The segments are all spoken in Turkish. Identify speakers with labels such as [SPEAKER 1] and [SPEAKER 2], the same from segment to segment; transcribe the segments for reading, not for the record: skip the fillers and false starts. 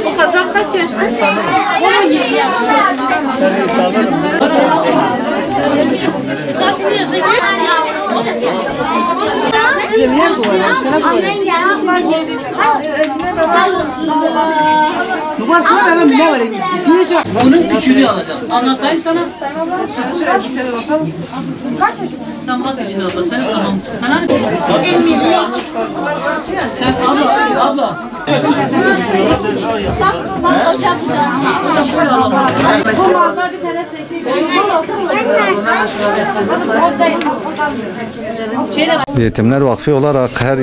[SPEAKER 1] Bu kazak kaç yaşında? 17 yaşında.
[SPEAKER 2] Bunun küçüğünü alacağız. Anlatayım sana.
[SPEAKER 1] Kaç çocuk?
[SPEAKER 2] Sen vazgeçin abla. Sen tamam. Sen hani? Sen abla.
[SPEAKER 1] Bak hocam.
[SPEAKER 3] Yetimler Vakfı olarak her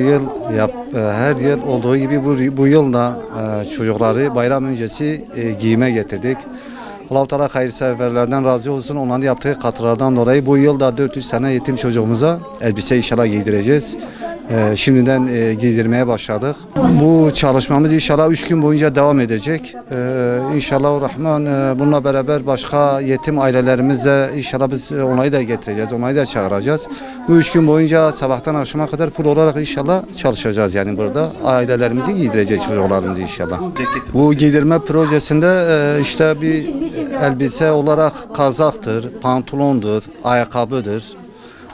[SPEAKER 3] yıl olduğu gibi bu yıl da çocukları bayram öncesi giyime getirdik. Allah-u Teala hayırseverlerden razı olsun. Onların yaptığı katkılardan dolayı bu yıl da 400 tane yetim çocuğumuza elbise inşallah giydireceğiz. Şimdiden giydirmeye başladık. Bu çalışmamız inşallah 3 gün boyunca devam edecek. İnşallahurrahman bununla beraber başka yetim ailelerimize inşallah biz onları da getireceğiz, onları da çağıracağız. Bu 3 gün boyunca sabahtan akşama kadar full olarak inşallah çalışacağız yani burada. Ailelerimizi giydireceğiz, çocuklarımızı inşallah. Bu giydirme projesinde işte bir elbise olarak kazaktır, pantolondur, ayakkabıdır.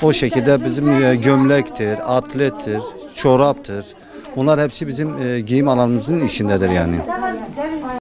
[SPEAKER 3] O şekilde bizim gömlektir, atlettir, çoraptır. Bunlar hepsi bizim giyim alanımızın içindedir yani.